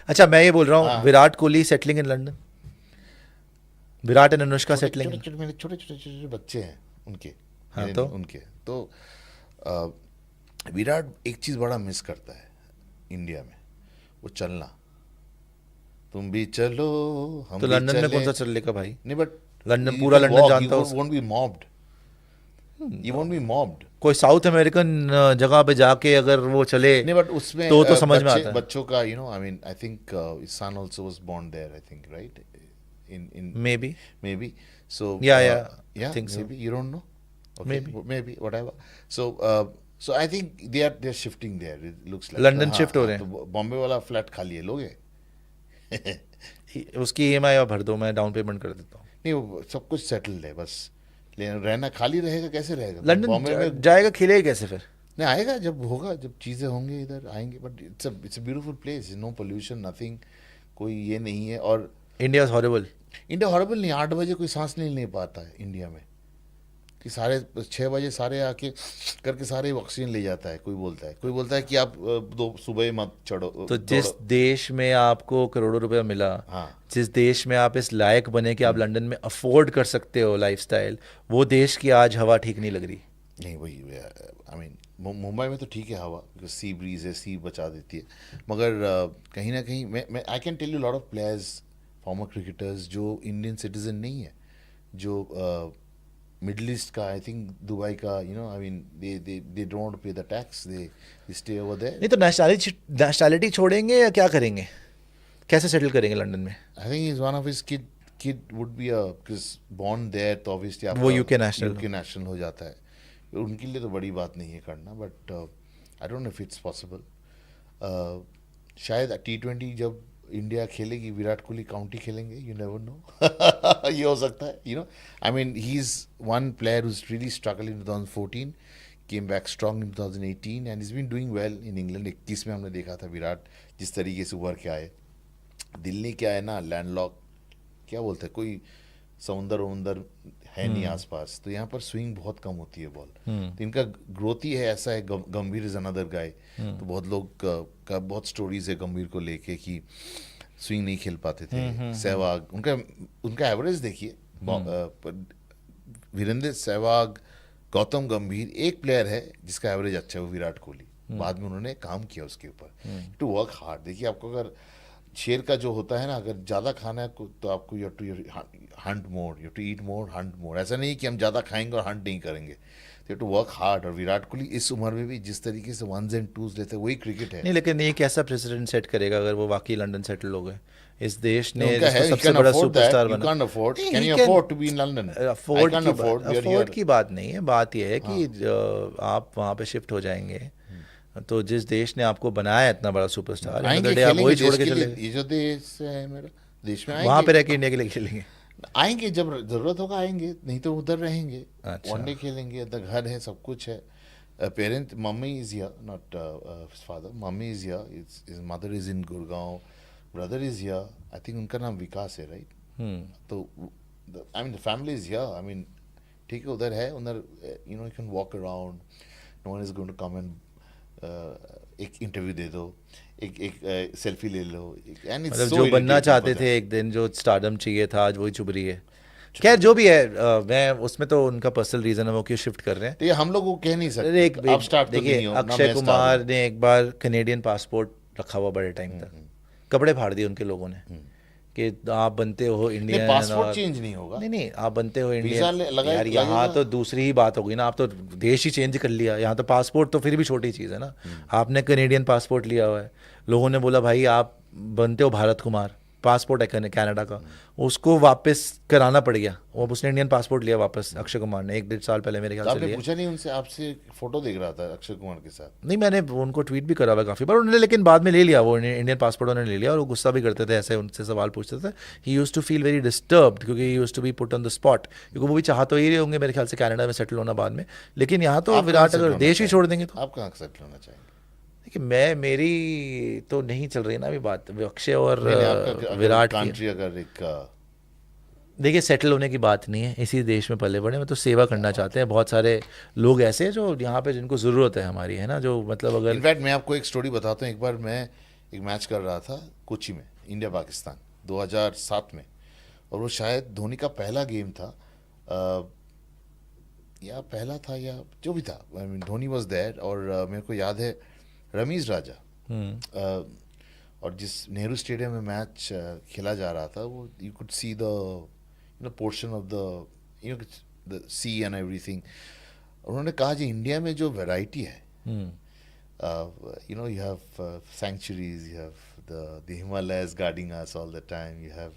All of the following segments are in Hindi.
अच्छा मैं ये बोल रहा हूँ, हाँ। Virat Kohli settling in London, Virat and Anushka छोटे सेटलिंग। छोटे छोटे मेरे छोटे बच्चे हैं उनके, हाँ मेरे तो नहीं उनके। तो अ, विराट एक चीज़ बड़ा मिस करता है इंडिया में, वो चलना। तुम भी चलो तो हम भी लंदन में चले। कौन सा चल लेगा भाई, नहीं बट लंदन यू पूरा कैन लंदन वॉक, यू जानता हो won't be mopped, you won't be mopped. कोई साउथ अमेरिकन जगह पे जाके अगर वो चले नहीं बट उसमें तो समझ में बच्चे आता है। बच्चों का you know I mean I think son also was born there I think right in maybe, maybe so या yeah think so, maybe you don't know, may okay, be maybe whatever. So so I think they're shifting there, it looks like. London हाँ शिफ्ट हो हाँ, रहे तो हैं। बॉम्बे वाला फ्लैट खाली है, लोगे? उसकी ईएमआई भर दो, मैं डाउन पेमेंट कर देता हूँ। नहीं वो सब कुछ सेटल्ड है बस, लेकिन रहना खाली रहेगा कैसे रहेगा लंदन बॉम्बे में? जाएगा, खेलेगा कैसे फिर? नहीं आएगा, जब होगा, जब चीज़ें होंगी इधर आएंगे। But it's a beautiful place, no pollution nothing, कोई ये नहीं है। और India is horrible. India horrible नहीं, 8 बजे कोई सांस नहीं ले पाता है इंडिया में, कि सारे 6 बजे सारे आके करके सारे ऑक्सीजन ले जाता है। कोई बोलता है कि आप दो सुबह ही मत चढ़ो तो जिस दौड़ो। देश में आपको करोड़ों रुपया मिला, हाँ। जिस देश में आप इस लायक बने कि आप लंदन में अफोर्ड कर सकते हो लाइफस्टाइल, वो देश की आज हवा ठीक नहीं लग रही। नहीं वही आई मीन मुंबई में तो ठीक है हवा, बिकॉज सी ब्रीज है, सी बचा देती है। मगर कहीं ना कहीं मैं I can tell you lot of players, former cricketers जो इंडियन सिटीजन नहीं है, जो मिडल ईस्ट का, आई थिंक दुबई का, you know I mean they don't pay the tax, they stay over there. नहीं तो नेशनैलिटी छोड़ेंगे या क्या करेंगे, कैसे सेटल करेंगे लंदन में? I think is one of his kid would be a born there, तो ऑब्वियसली वो आपका यूके नेशनल। यूके नेशनल हो जाता है। उनके लिए तो बड़ी बात नहीं है करना, but I don't know if it's possible. शायद T20 जब इंडिया खेलेगी, विराट कोहली काउंटी खेलेंगे, यू नेवर नो। ये हो सकता है, you know I mean he is one player who is really struggle in 2014, came back strong in 2018 and is been doing well in England. 21 में हमने देखा था विराट जिस तरीके से उभर के आए। दिल्ली क्या है ना, लैंडलॉक, क्या बोलते हैं, कोई समुंदर वमुंदर है नहीं आसपास, तो यहाँ पर स्विंग बहुत कम होती है बॉल। तो इनका ग्रोथ ही है ऐसा है। गंभीर इज अनदर गाय, तो बहुत लोग का बहुत स्टोरीज है गंभीर को लेके कि स्विंग नहीं खेल पाते थे। सहवाग, उनका एवरेज देखिए, वीरेंद्र सहवाग, गौतम गंभीर, एक प्लेयर है जिसका एवरेज अच्छा है, वो विराट कोहली। बाद में उन्होंने काम किया उसके ऊपर, टू वर्क हार्ड। देखिए आपको अगर शेर का जो होता है ना, अगर ज़्यादा खाना है तो आपको you to hunt more, you to eat more, hunt more. ऐसा नहीं कि हम ज़्यादा खाएंगे और हंट नहीं करेंगे, यू टू वर्क हार्ड। और विराट कोहली इस उम्र में भी जिस तरीके से 1s and 2s लेते हैं, वही क्रिकेट है। नहीं लेकिन ये कैसा प्रेसिडेंट सेट करेगा अगर वो वाकई लंदन सेटल हो गए? इस देश नहीं, ने उनका जिसको है, सबसे बड़ा सुपरस्टार यू बना, कैन अफोर्ड, नहीं can he you can- afford to be in London? Afford I की कैन अफोर्ड, अफोर्ड की बात नहीं है, बात यह है कि आप वहाँ पे शिफ्ट हो जाएंगे, तो जिस देश ने आपको बनाया इतना बड़ा सुपरस्टार, आएंगे डे आप खेलेंगे वही छोड़ देश के के चले लिए। ये जो देश है मेरा, देश में वहाँ पे आएंगे, रह के इंडिया के लिए खेलेंगे। आएंगे जब जरूरत होगा आएंगे, नहीं तो उधर रहेंगे, अच्छा। वनडे खेलेंगे, उधर घर है, सब कुछ है। Parent mummy is here, not father, mummy is here, his mother is in Gurgaon, brother is here, I think उनका नाम विकास है, राइट? तो I mean the family is here, I mean ठीक है, उधर है, उधर you know you can walk around, no one is going to come and एक इंटरव्यू दे दो, एक सेल्फी ले लो, एंड इट्स मतलब सो जो बनना चाहते थे एक दिन, जो स्टारडम चाहिए था, आज वही चुभ रही है। खैर जो भी है, मैं उसमें तो उनका पर्सनल रीजन है वो क्यों शिफ्ट कर रहे हैं। तो ये हम लोग को कह नहीं अरे सकते, आप स्टार्ट तो देखिए, नहीं हो ना, अक्षय मैं स्टार्ट कुमार हूँ। ने एक बार कनेडियन पासपोर्ट रखा हुआ बड़े टाइम तक, कपड़े फाड़ दिए उनके लोगों ने कि आप बनते हो नहीं, इंडियन, पासपोर्ट और चेंज नहीं होगा। नहीं आप बनते हो वीजा इंडियन। यार लगेगा। यहाँ तो दूसरी ही बात हो गई ना, आप तो देश ही चेंज कर लिया, यहाँ तो पासपोर्ट तो फिर भी छोटी चीज़ है ना। आपने कनेडियन पासपोर्ट लिया हुआ है, लोगों ने बोला भाई आप बनते हो भारत कुमार, पासपोर्ट है कनाडा का, उसको वापस कराना पड़ गया। वो उसने इंडियन पासपोर्ट लिया वापस, अक्षय कुमार ने 1-1.5 साल पहले मेरे तो ख्याल से आपने लिया। पूछा नहीं उनसे? आपसे फोटो देख रहा था अक्षय कुमार के साथ। नहीं मैंने उनको ट्वीट भी करा हुआ काफ़ी बार उन्होंने, लेकिन बाद में ले लिया, वो इंडियन पासपोर्ट उन्होंने ले लिया, और वो गुस्सा भी करते थे, ऐसे उनसे सवाल पूछते थे। He used to feel very disturbed क्योंकि he used to be put on the spot, क्योंकि वो भी चाह तो ही रहे होंगे मेरे ख्याल से कनाडा में सेटल होना बाद में, लेकिन यहाँ तो आप कहाँ विराट settle अगर होना देश ही चाहेंगे? छोड़ देंगे तो। आप कहाँ सेटल होना चाहेंगे? देखिए मेरी तो नहीं चल रही ना अभी बात अक्षय और नहीं, आपका विराट की। कंट्री अगर एक देखिए सेटल होने की बात नहीं है, इसी देश में पले बड़े, मैं तो सेवा करना चाहते हैं। बहुत सारे लोग ऐसे हैं जो यहाँ पे जिनको ज़रूरत है हमारी, है ना, जो मतलब अगर इनफैक्ट मैं आपको एक स्टोरी बताता हूँ। एक बार मैं एक मैच कर रहा था कोची में, इंडिया पाकिस्तान 2007 में, और वो शायद धोनी का पहला गेम था, या पहला था या जो भी था, I mean Dhoni was there, और मेरे को याद है रमीज राजा, और जिस नेहरू स्टेडियम में मैच खेला जा रहा था, वो you could see the portion of the sea and everything. उन्होंने कहा जी इंडिया में जो वैरायटी है, you have sanctuaries, you have the Himalayas guarding us all the time, you have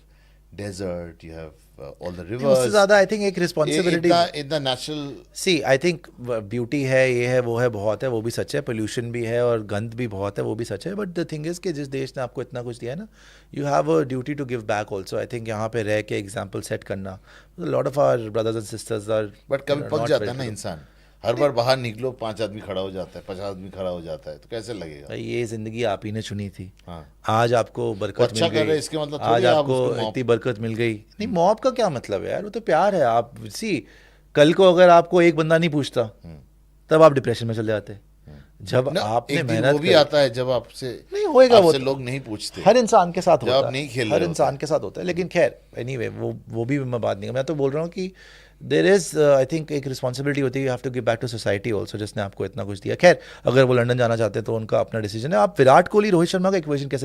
desert, you have all the rivers. उससे ज़्यादा आई थिंक एक रिस्पॉन्सिबिलिटी, इतना natural, see I think beauty है, ये है वो है, बहुत है, वो भी सच है, पोल्यूशन भी है और गंद भी बहुत है, वो भी सच है, बट द थिंग इज़ कि जिस देश ने आपको इतना कुछ दिया है ना, you have a duty to give back also. I think यहाँ पे रह के एग्जाम्पल सेट करना, lot of our brothers and sisters are, but कभी पक जाता है ना इंसान, हर बार बाहर निकलो 5 आदमी खड़ा हो जाता है, 50 आदमी खड़ा हो जाता है, तो कैसे लगेगा? ये जिंदगी आप ही ने चुनी थी, हाँ, आज आपको बरकत अच्छा मिल कर रहे गई, हैं, इसके मतलब आज थोड़ी आप आपको उसको इतनी बरकत मिल गई। नहीं, मॉब का क्या मतलब है यार, वो तो प्यार है। आप सी, कल को अगर आपको एक बंदा नहीं पूछता तब आप डिप्रेशन में चले जाते। जब आपने एक दिन मेहनत वो भी करी, आता है जब आपसे नहीं होएगा, वो आपसे तो लोग नहीं पूछते, हर इंसान के साथ जब होता आप है, नहीं खेल हर रहे इंसान होते के साथ होता है। लेकिन खैर एनीवे, वो भी मैं बात नहीं, मैं तो बोल रहा हूँ कि देर इज़ आई थिंक एक रिस्पॉन्सिबिलिटी होती है, you have to give back to society also, जिसने आपको इतना कुछ दिया। खैर अगर वो लंदन जाना चाहते हैं तो उनका अपना डिसीजन है। आप विराट कोहली रोहित शर्मा का इक्वेशन कैसे